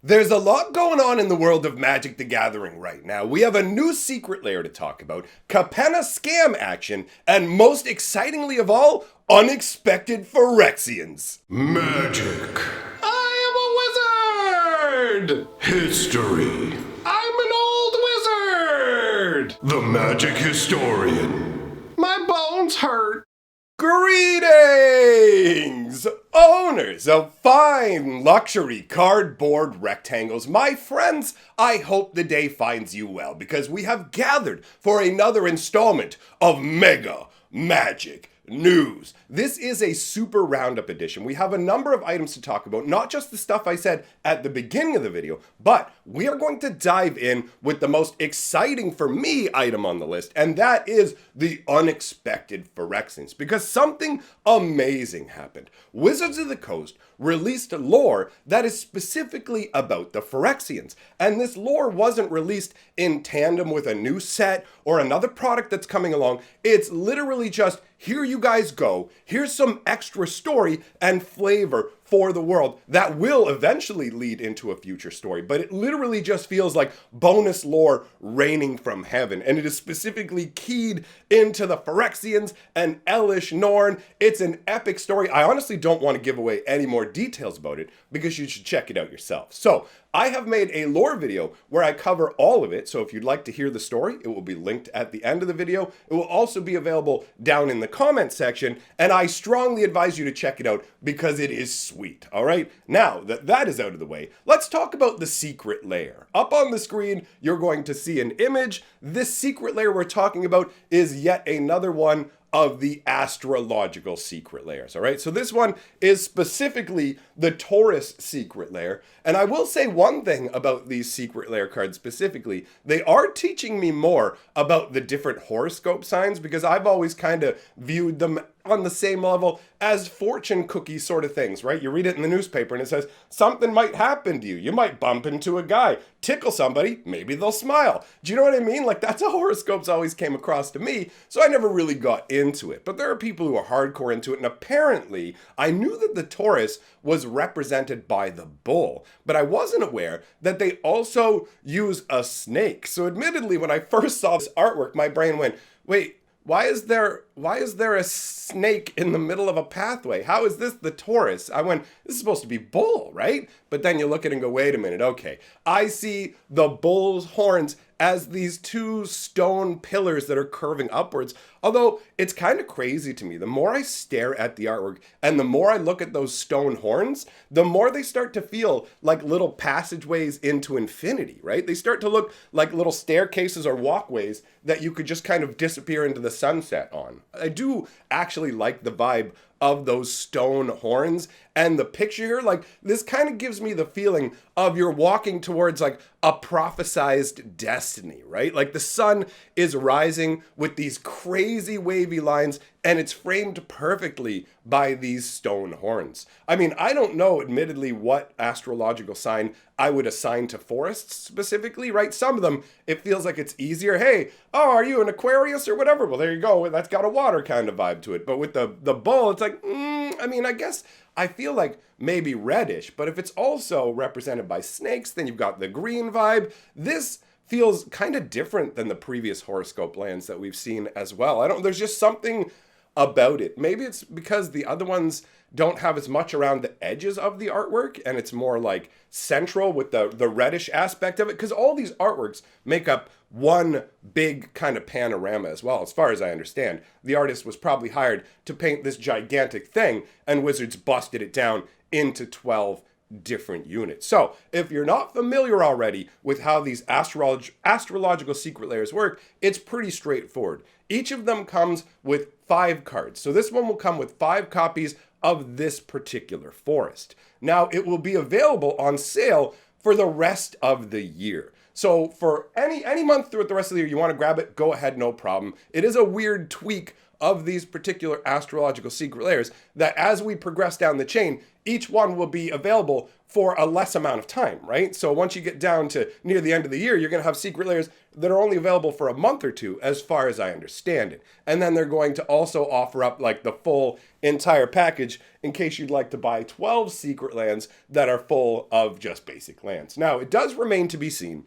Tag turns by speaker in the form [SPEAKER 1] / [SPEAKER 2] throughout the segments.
[SPEAKER 1] There's a lot going on in the world of Magic the Gathering right now. We have a new secret lair to talk about, Capenna scam action, and most excitingly of all, unexpected Phyrexians.
[SPEAKER 2] Magic. I am a wizard! History. I'm an old wizard! The magic historian. My bones hurt.
[SPEAKER 1] Greetings, owners of fine luxury cardboard rectangles. My friends, I hope the day finds you well because we have gathered for another installment of Mega Magic News. This is a super roundup edition. We have a number of items to talk about, not just the stuff I said at the beginning of the video, but we are going to dive in with the most exciting for me item on the list, and that is the unexpected Phyrexians, because something amazing happened. Wizards of the Coast released lore that is specifically about the Phyrexians, and this lore wasn't released in tandem with a new set or another product that's coming along. It's literally just, here you guys go, here's some extra story and flavor for the world that will eventually lead into a future story, but it literally just feels like bonus lore raining from heaven, and it is specifically keyed into the Phyrexians and elesh norn. It's an epic story. I honestly don't want to give away any more details about it because you should check it out yourself. So I have made a lore video where I cover all of it, so if you'd like to hear the story, it will be linked at the end of the video. It will also be available down in the comment section, and I strongly advise you to check it out because it is sweet, all right? Now that that is out of the way, let's talk about the secret lair. Up on the screen, you're going to see an image. This secret lair we're talking about is yet another one of the astrological secret layers, all right? So this one is specifically the Taurus secret lair, and I will say one thing about these secret lair cards specifically. They are teaching me more about the different horoscope signs because I've always kind of viewed them on the same level as fortune cookie sort of things, right? You read it in the newspaper and it says, something might happen to you. You might bump into a guy, tickle somebody, maybe they'll smile. Do you know what I mean? Like, that's how horoscopes always came across to me, so I never really got into it. But there are people who are hardcore into it, and apparently I knew that the Taurus was represented by the bull, but I wasn't aware that they also use a snake. So admittedly, when I first saw this artwork, my brain went, wait, why is there a snake in the middle of a pathway? How is this the Taurus? I went, this is supposed to be bull, right? But then you look at it and go, wait a minute, okay. I see the bull's horns as these two stone pillars that are curving upwards. Although it's kind of crazy to me. The more I stare at the artwork and the more I look at those stone horns, the more they start to feel like little passageways into infinity, right? They start to look like little staircases or walkways that you could just kind of disappear into the sunset on. I do actually like the vibe of those stone horns, and the picture here, like, this kind of gives me the feeling of you're walking towards like a prophesized destiny, right? Like the sun is rising with these crazy wavy lines, and it's framed perfectly by these stone horns. I mean, I don't know, admittedly, what astrological sign I would assign to forests specifically, right? Some of them, it feels like it's easier. Hey, oh, are you an Aquarius or whatever? Well, there you go. That's got a water kind of vibe to it. But with the bull, it's like, I mean, I guess I feel like maybe reddish, but if it's also represented by snakes, then you've got the green vibe. This feels kind of different than the previous horoscope lands that we've seen as well. There's just something about it. Maybe it's because the other ones don't have as much around the edges of the artwork, and it's more like central with the reddish aspect of it, because all these artworks make up one big kind of panorama as well. As far as I understand, the artist was probably hired to paint this gigantic thing, and Wizards busted it down into 12 different units. So if you're not familiar already with how these astrological secret layers work, it's pretty straightforward. Each of them comes with 5 cards. So this one will come with 5 copies of this particular forest. Now, it will be available on sale for the rest of the year. So for any month throughout the rest of the year you want to grab it, go ahead, no problem. It is a weird tweak of these particular astrological secret layers that as we progress down the chain, each one will be available for a less amount of time, right? So once you get down to near the end of the year, you're going to have secret layers that are only available for a month or two, as far as I understand it. And then they're going to also offer up like the full entire package in case you'd like to buy 12 secret lands that are full of just basic lands. Now, it does remain to be seen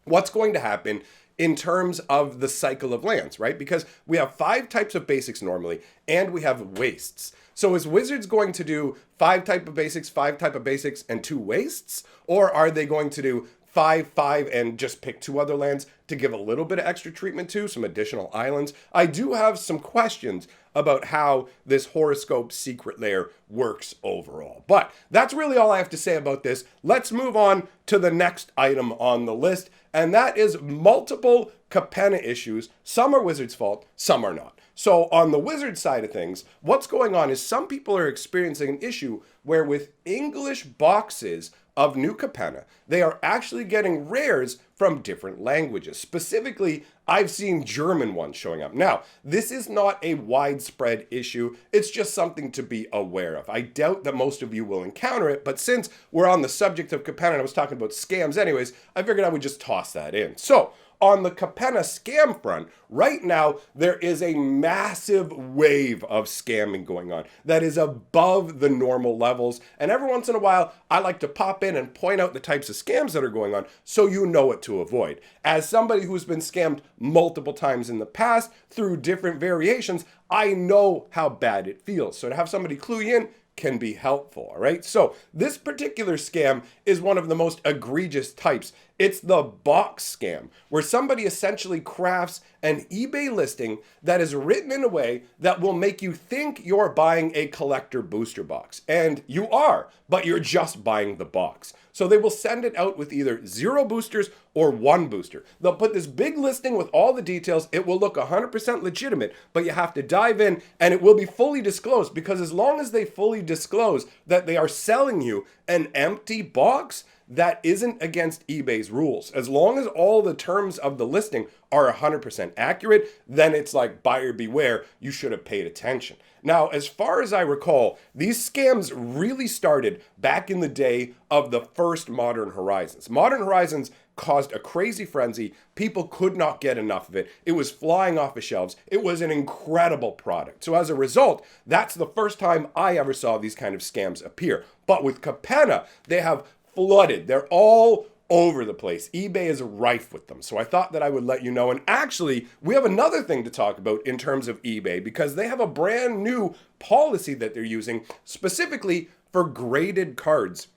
[SPEAKER 1] what's going to happen in terms of the cycle of lands, right? Because we have 5 types of basics normally, and we have wastes. So is Wizards going to do 5 type of basics, 5 type of basics, and 2 wastes? Or are they going to do 5, 5, and just pick 2 other lands to give a little bit of extra treatment to, some additional islands? I do have some questions about how this horoscope secret layer works overall. But that's really all I have to say about this. Let's move on to the next item on the list, and that is multiple Capenna issues. Some are Wizards' fault, some are not. So on the Wizard side of things, what's going on is some people are experiencing an issue where with English boxes of new Capenna, they are actually getting rares from different languages. Specifically, I've seen German ones showing up. Now, this is not a widespread issue. It's just something to be aware of. I doubt that most of you will encounter it, but since we're on the subject of Capenna and I was talking about scams anyways, I figured I would just toss that in. So, on the Capenna scam front, right now, there is a massive wave of scamming going on that is above the normal levels. And every once in a while, I like to pop in and point out the types of scams that are going on so you know what to avoid. As somebody who's been scammed multiple times in the past through different variations, I know how bad it feels. So to have somebody clue you in can be helpful, all right? So this particular scam is one of the most egregious types. It's the box scam, where somebody essentially crafts an eBay listing that is written in a way that will make you think you're buying a collector booster box. And you are, but you're just buying the box. So they will send it out with either 0 boosters or 1 booster. They'll put this big listing with all the details. It will look 100% legitimate, but you have to dive in and it will be fully disclosed, because as long as they fully disclose that they are selling you an empty box, that isn't against eBay's rules. As long as all the terms of the listing are 100% accurate, then it's like buyer beware, you should have paid attention. Now, as far as I recall, these scams really started back in the day of the first Modern Horizons. Modern Horizons caused a crazy frenzy. People could not get enough of it. It was flying off the shelves. It was an incredible product. So as a result, that's the first time I ever saw these kind of scams appear. But with Capenna, they have flooded. They're all over the place. eBay is rife with them. So I thought that I would let you know. And actually, we have another thing to talk about in terms of eBay, because they have a brand new policy that they're using specifically for graded cards.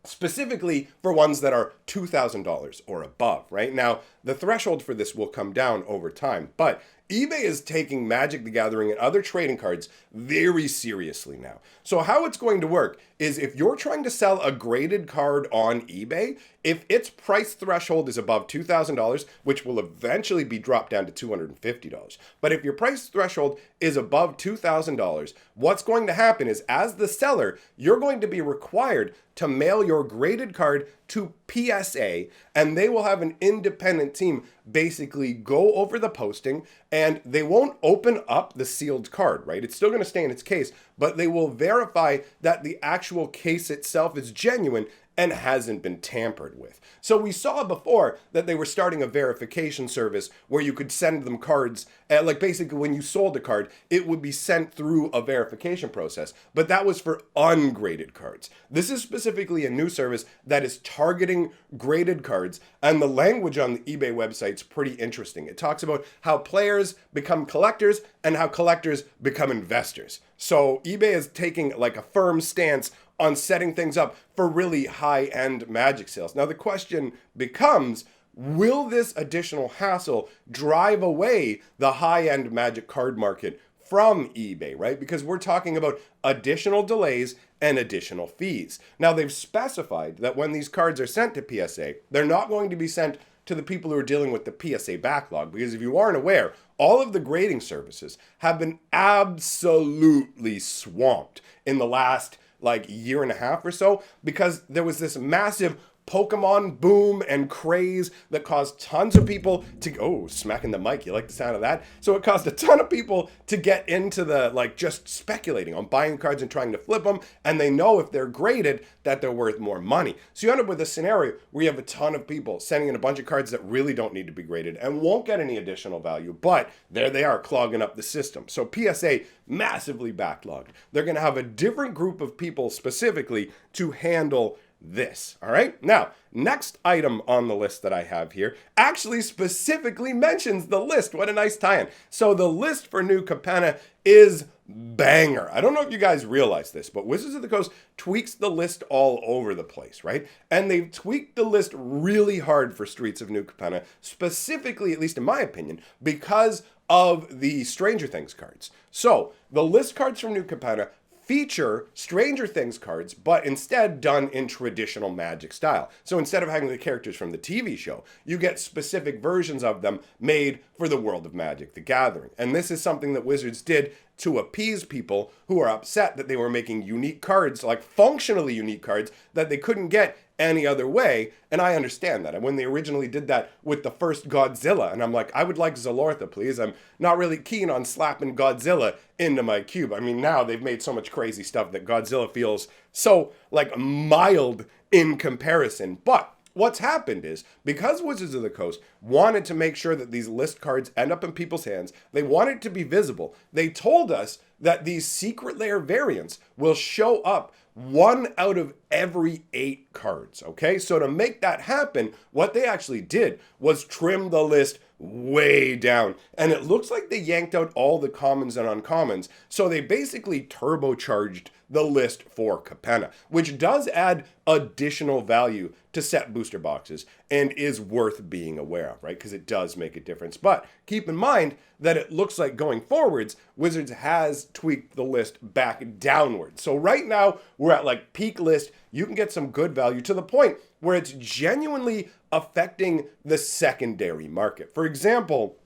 [SPEAKER 1] Specifically for ones that are $2,000 or above, right? Now, the threshold for this will come down over time, but eBay is taking Magic the Gathering and other trading cards very seriously now. So how it's going to work is if you're trying to sell a graded card on eBay, if its price threshold is above $2,000, which will eventually be dropped down to $250, but if your price threshold is above $2,000, what's going to happen is, as the seller, you're going to be required to mail your graded card to PSA, and they will have an independent team basically go over the posting, and they won't open up the sealed card, right? It's still going to stay in its case, but they will verify that the actual case itself is genuine and hasn't been tampered with. So we saw before that they were starting a verification service where you could send them cards, like basically when you sold a card, it would be sent through a verification process, but that was for ungraded cards. This is specifically a new service that is targeting graded cards, and the language on the eBay website's pretty interesting. It talks about how players become collectors and how collectors become investors. So eBay is taking like a firm stance on setting things up for really high-end Magic sales. Now the question becomes, will this additional hassle drive away the high-end Magic card market from eBay, right? Because we're talking about additional delays and additional fees. Now they've specified that when these cards are sent to PSA, they're not going to be sent to the people who are dealing with the PSA backlog, because if you aren't aware, all of the grading services have been absolutely swamped in the last like year and a half or so, because there was this massive Pokemon boom and craze that caused tons of people to, oh, smacking the mic, you like the sound of that? So it caused a ton of people to get into the, like, just speculating on buying cards and trying to flip them, and they know if they're graded that they're worth more money. So you end up with a scenario where you have a ton of people sending in a bunch of cards that really don't need to be graded and won't get any additional value, but there they are clogging up the system. So PSA massively backlogged. They're going to have a different group of people specifically to handle this. All right. Now, next item on the list that I have here actually specifically mentions the list. What a nice tie-in. So the list for new Capenna is banger. I don't know if you guys realize this, but Wizards of the Coast tweaks the list all over the place, right? And they've tweaked the list really hard for Streets of New Capenna, specifically, at least in my opinion, because of the Stranger Things cards. So the list cards from New Capenna feature Stranger Things cards, but instead done in traditional Magic style. So instead of having the characters from the TV show, you get specific versions of them made for the world of Magic: The Gathering. And this is something that Wizards did to appease people who are upset that they were making unique cards, like functionally unique cards, that they couldn't get any other way. And I understand that. And when they originally did that with the first Godzilla, and I'm like, I would like Zalortha, please. I'm not really keen on slapping Godzilla into my cube. I mean, now they've made so much crazy stuff that Godzilla feels so, like, mild in comparison. But what's happened is, because Wizards of the Coast wanted to make sure that these list cards end up in people's hands, they wanted it to be visible. They told us that these secret layer variants will show up 1 out of every 8 cards, okay? So to make that happen, what they actually did was trim the list way down. And it looks like they yanked out all the commons and uncommons. So they basically turbocharged the list for Capenna, which does add additional value to set booster boxes and is worth being aware of, right? Because it does make a difference. But keep in mind that it looks like going forwards, Wizards has tweaked the list back downward. So right now we're at like peak list. You can get some good value to the point where it's genuinely affecting the secondary market. For example,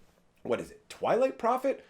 [SPEAKER 1] what is it? Twilight Prophet?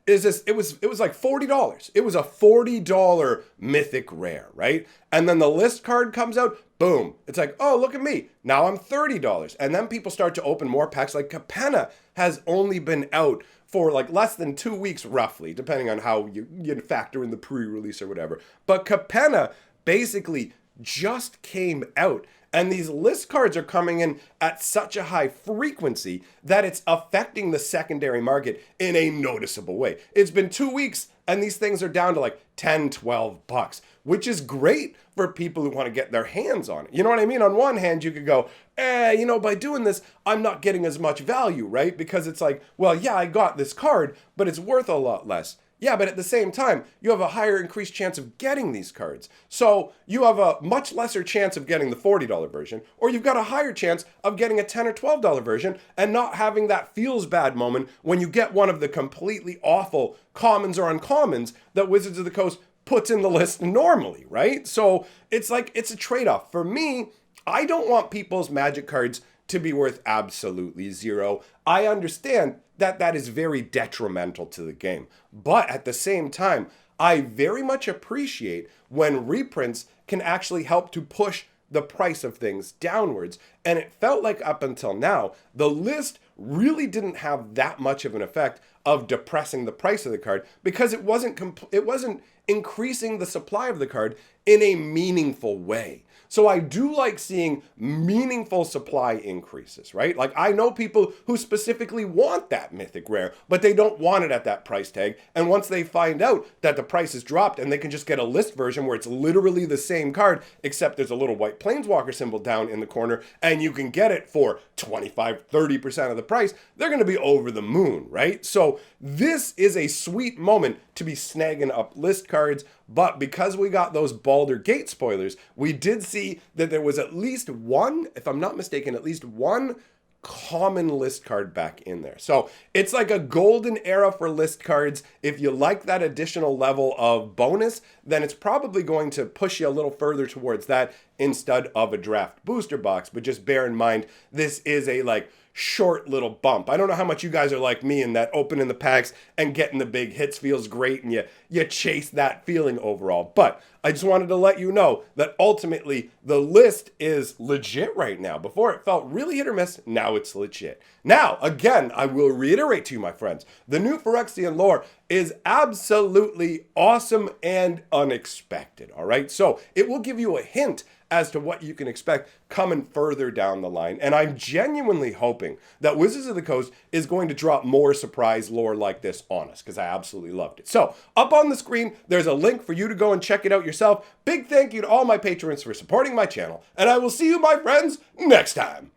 [SPEAKER 1] Is this, it was like $40. It was a $40 mythic rare, right? And then the list card comes out, boom. It's like, oh, look at me. Now I'm $30. And then people start to open more packs. Like Capenna has only been out for like less than 2 weeks, roughly, depending on how you factor in the pre-release or whatever. But Capenna basically just came out. And these list cards are coming in at such a high frequency that it's affecting the secondary market in a noticeable way. It's been 2 weeks and these things are down to like 10, 12 bucks, which is great for people who want to get their hands on it. You know what I mean? On one hand, you could go, by doing this, I'm not getting as much value, right? Because it's like, well, yeah, I got this card, but it's worth a lot less. Yeah, but at the same time, you have a higher increased chance of getting these cards. So you have a much lesser chance of getting the $40 version, or you've got a higher chance of getting a $10 or $12 version and not having that feels bad moment when you get one of the completely awful commons or uncommons that Wizards of the Coast puts in the list normally, right? So it's like, it's a trade-off. For me, I don't want people's Magic cards to be worth absolutely zero. I understand that that is very detrimental to the game. But at the same time, I very much appreciate when reprints can actually help to push the price of things downwards. And it felt like up until now, the list really didn't have that much of an effect of depressing the price of the card because it wasn't increasing the supply of the card in a meaningful way. So I do like seeing meaningful supply increases, right? Like I know people who specifically want that mythic rare, but they don't want it at that price tag. And once they find out that the price has dropped and they can just get a list version where it's literally the same card, except there's a little white planeswalker symbol down in the corner and you can get it for 25, 30% of the price, they're going to be over the moon, right? So this is a sweet moment to be snagging up list cards. But because we got those Baldur's Gate spoilers, we did see that there was at least one, if I'm not mistaken, at least one common list card back in there. So it's like a golden era for list cards. If you like that additional level of bonus, then it's probably going to push you a little further towards that instead of a draft booster box. But just bear in mind, this is a like short little bump. I don't know how much you guys are like me in that opening the packs and getting the big hits feels great, and you chase that feeling overall. But I just wanted to let you know that ultimately the list is legit right now. Before it felt really hit or miss, now it's legit. Now, again, I will reiterate to you, my friends, the new Phyrexian lore is absolutely awesome and unexpected, all right? So it will give you a hint as to what you can expect coming further down the line. And I'm genuinely hoping that Wizards of the Coast is going to drop more surprise lore like this on us, because I absolutely loved it. So up on the screen, there's a link for you to go and check it out yourself. Big thank you to all my patrons for supporting my channel, and I will see you, my friends, next time.